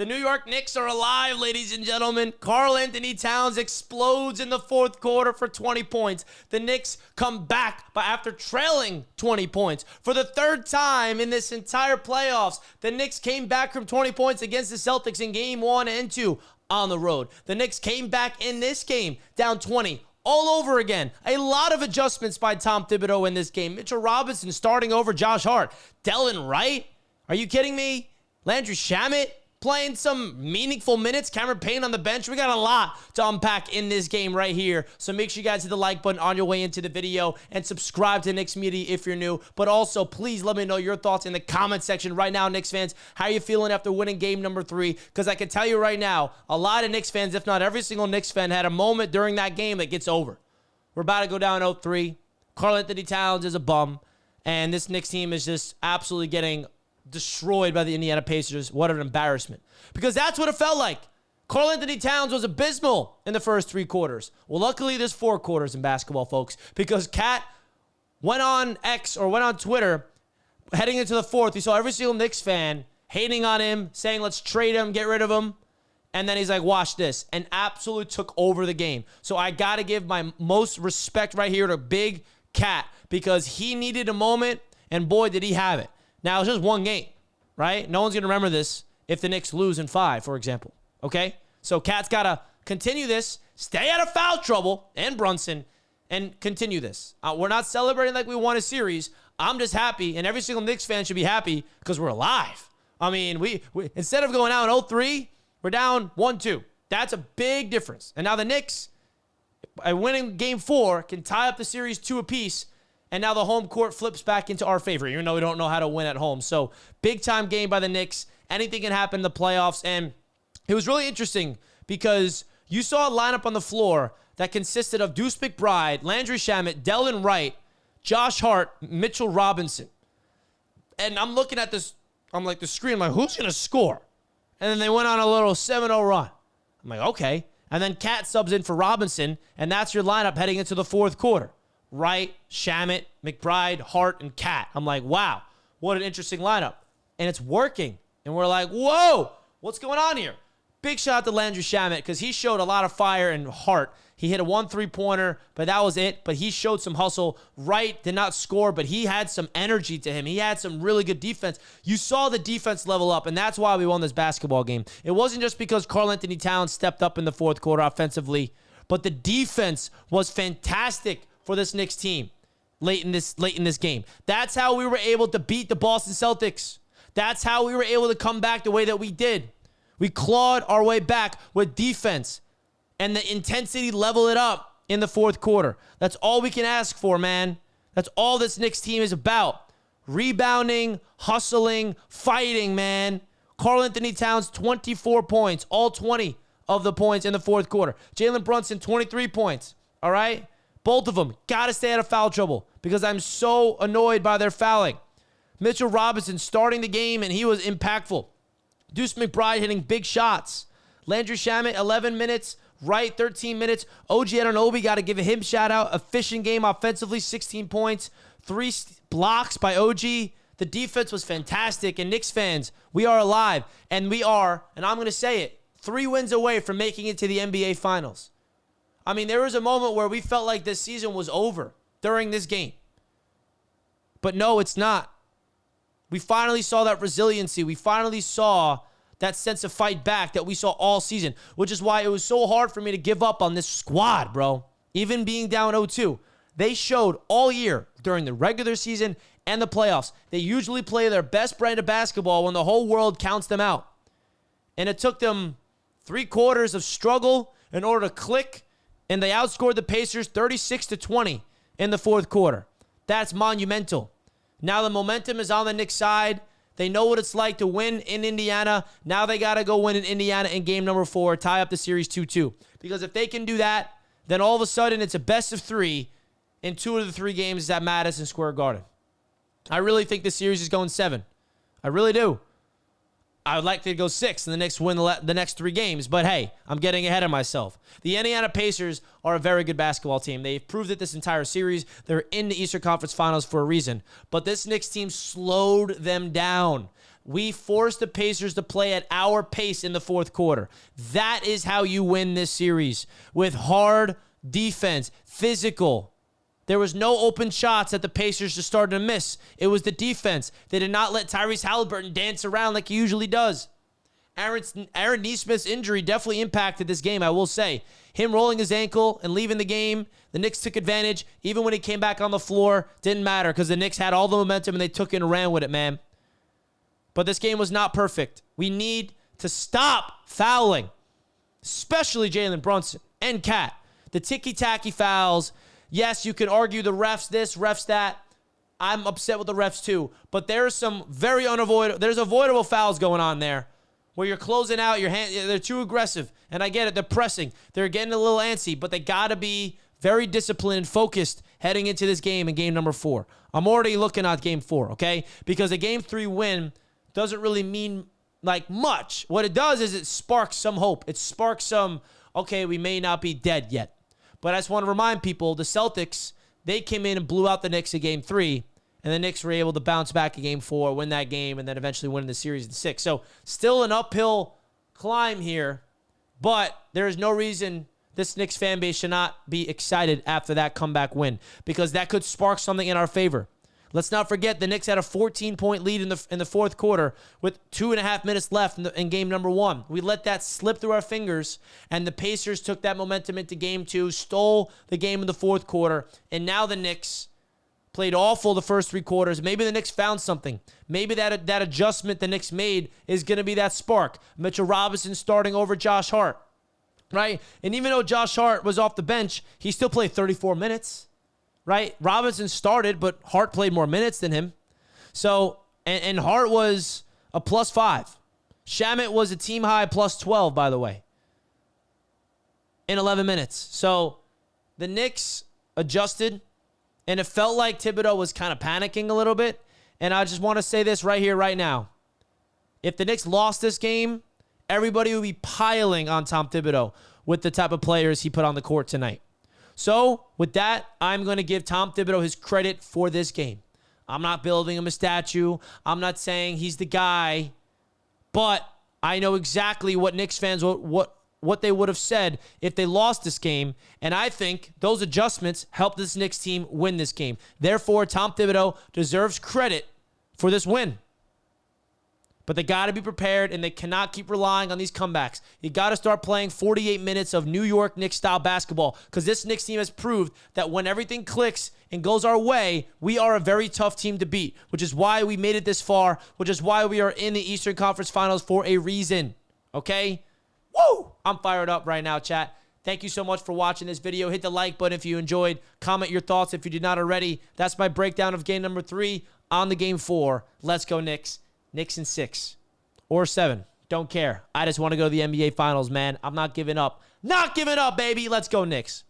The New York Knicks are alive, ladies and gentlemen. Karl-Anthony Towns explodes in the fourth quarter for 20 points. The Knicks come back after trailing 20 points. For the third time in this entire playoffs, the Knicks came back from 20 points against the Celtics in game 1 and 2 on the road. The Knicks came back in this game down 20 all over again. A lot of adjustments by Tom Thibodeau in this game. Mitchell Robinson starting over Josh Hart. Delon Wright? Are you kidding me? Landry Shamet playing some meaningful minutes. Cameron Payne on the bench. We got a lot to unpack in this game right here. So make sure you guys hit the like button on your way into the video and subscribe to Knicks Media if you're new. But also, please let me know your thoughts in the comment section right now, Knicks fans. How are you feeling after winning game number 3? Because I can tell you right now, a lot of Knicks fans, if not every single Knicks fan, had a moment during that game that gets over. We're about to go down 0-3. Karl-Anthony Towns is a bum. And this Knicks team is just absolutely getting destroyed by the Indiana Pacers. What an embarrassment. Because that's what it felt like. Karl-Anthony Towns was abysmal in the first 3 quarters. Well, luckily, there's 4 quarters in basketball, folks, because Kat went on X or went on Twitter heading into the fourth. You saw every single Knicks fan hating on him, saying, let's trade him, get rid of him. And then he's like, watch this, and absolutely took over the game. So I got to give my most respect right here to Big Cat, because he needed a moment, and boy, did he have it. Now, it's just one game, right? No one's going to remember this if the Knicks lose in 5, for example, okay? So Cat's got to continue this, stay out of foul trouble, and Brunson, and continue this. We're not celebrating like we won a series. I'm just happy, and every single Knicks fan should be happy because we're alive. I mean, we instead of going out 0-3, we're down 1-2. That's a big difference. And now the Knicks, by winning game 4, can tie up the series 2 apiece. And now the home court flips back into our favor, even though we don't know how to win at home. So, big-time game by the Knicks. Anything can happen in the playoffs. And it was really interesting because you saw a lineup on the floor that consisted of Deuce McBride, Landry Shamet, Delon Wright, Josh Hart, Mitchell Robinson. And I'm looking at this, I'm like, the screen, I'm like, who's going to score? And then they went on a little 7-0 run. I'm like, okay. And then Cat subs in for Robinson, and that's your lineup heading into the fourth quarter. Wright, Shamet, McBride, Hart, and Cat. I'm like, wow, what an interesting lineup. And it's working. And we're like, whoa, what's going on here? Big shout out to Landry Shamet because he showed a lot of fire and heart. He hit a 1 3-pointer, but that was it. But he showed some hustle. Wright did not score, but he had some energy to him. He had some really good defense. You saw the defense level up, and that's why we won this basketball game. It wasn't just because Karl-Anthony Towns stepped up in the fourth quarter offensively, but the defense was fantastic for this Knicks team late in this game. That's how we were able to beat the Boston Celtics. That's how we were able to come back the way that we did. We clawed our way back with defense and the intensity level it up in the fourth quarter. That's all we can ask for, man. That's all this Knicks team is about. Rebounding, hustling, fighting, man. Karl-Anthony Towns, 24 points, all 20 of the points in the fourth quarter. Jalen Brunson, 23 points, all right? Both of them got to stay out of foul trouble because I'm so annoyed by their fouling. Mitchell Robinson starting the game, and he was impactful. Deuce McBride hitting big shots. Landry Shamet, 11 minutes. Wright, 13 minutes. OG Anunoby, got to give him shout out. Efficient game offensively, 16 points. 3 blocks by OG. The defense was fantastic. And Knicks fans, we are alive. And we are, and I'm going to say it, 3 wins away from making it to the NBA Finals. I mean, there was a moment where we felt like this season was over during this game. But no, it's not. We finally saw that resiliency. We finally saw that sense of fight back that we saw all season, which is why it was so hard for me to give up on this squad, bro. Even being down 0-2. They showed all year during the regular season and the playoffs. They usually play their best brand of basketball when the whole world counts them out. And it took them 3 quarters of struggle in order to click. And they outscored the Pacers 36-20 in the fourth quarter. That's monumental. Now the momentum is on the Knicks side. They know what it's like to win in Indiana. Now they got to go win in Indiana in game number 4, tie up the series 2-2. Because if they can do that, then all of a sudden it's a best of 3 in 2 of the 3 games at Madison Square Garden. I really think the series is going 7. I really do. I would like to go 6 and the Knicks win the next 3 games. But hey, I'm getting ahead of myself. The Indiana Pacers are a very good basketball team. They've proved it this entire series. They're in the Eastern Conference Finals for a reason. But this Knicks team slowed them down. We forced the Pacers to play at our pace in the fourth quarter. That is how you win this series, with hard defense, physical. There was no open shots that the Pacers just started to miss. It was the defense. They did not let Tyrese Halliburton dance around like he usually does. Aaron Nesmith's injury definitely impacted this game, I will say. Him rolling his ankle and leaving the game, the Knicks took advantage. Even when he came back on the floor, didn't matter because the Knicks had all the momentum and they took it and ran with it, man. But this game was not perfect. We need to stop fouling, especially Jalen Brunson and Cat. The ticky-tacky fouls. Yes, you can argue the refs this, refs that. I'm upset with the refs too. But there's some very unavoidable, there's avoidable fouls going on there where you're closing out your hand. They're too aggressive. And I get it. They're pressing. They're getting a little antsy. But they got to be very disciplined and focused heading into this game in game number 4. I'm already looking at game 4, okay? Because a game 3 win doesn't really mean like much. What it does is it sparks some hope. It sparks some, okay, we may not be dead yet. But I just want to remind people, the Celtics, they came in and blew out the Knicks in game 3, and the Knicks were able to bounce back in game 4, win that game, and then eventually win the series in 6. So still an uphill climb here, but there is no reason this Knicks fan base should not be excited after that comeback win, because that could spark something in our favor. Let's not forget the Knicks had a 14-point lead in the fourth quarter with 2.5 minutes left in game number 1. We let that slip through our fingers, and the Pacers took that momentum into game 2, stole the game in the fourth quarter, and now the Knicks played awful the first 3 quarters. Maybe the Knicks found something. Maybe that adjustment the Knicks made is going to be that spark. Mitchell Robinson starting over Josh Hart, right? And even though Josh Hart was off the bench, he still played 34 minutes. Right? Robinson started, but Hart played more minutes than him. So, and Hart was a +5. Shamet was a team high +12, by the way, in 11 minutes. So, the Knicks adjusted, and it felt like Thibodeau was kind of panicking a little bit. And I just want to say this right here, right now. If the Knicks lost this game, everybody would be piling on Tom Thibodeau with the type of players he put on the court tonight. So, with that, I'm going to give Tom Thibodeau his credit for this game. I'm not building him a statue. I'm not saying he's the guy. But I know exactly what Knicks fans, what they would have said if they lost this game. And I think those adjustments helped this Knicks team win this game. Therefore, Tom Thibodeau deserves credit for this win. But they got to be prepared, and they cannot keep relying on these comebacks. You got to start playing 48 minutes of New York Knicks-style basketball, because this Knicks team has proved that when everything clicks and goes our way, we are a very tough team to beat, which is why we made it this far, which is why we are in the Eastern Conference Finals for a reason, okay? Woo! I'm fired up right now, chat. Thank you so much for watching this video. Hit the like button if you enjoyed. Comment your thoughts if you did not already. That's my breakdown of game number 3 on the game 4. Let's go, Knicks. Knicks in 6 or 7. Don't care. I just want to go to the NBA Finals, man. I'm not giving up. Not giving up, baby. Let's go, Knicks.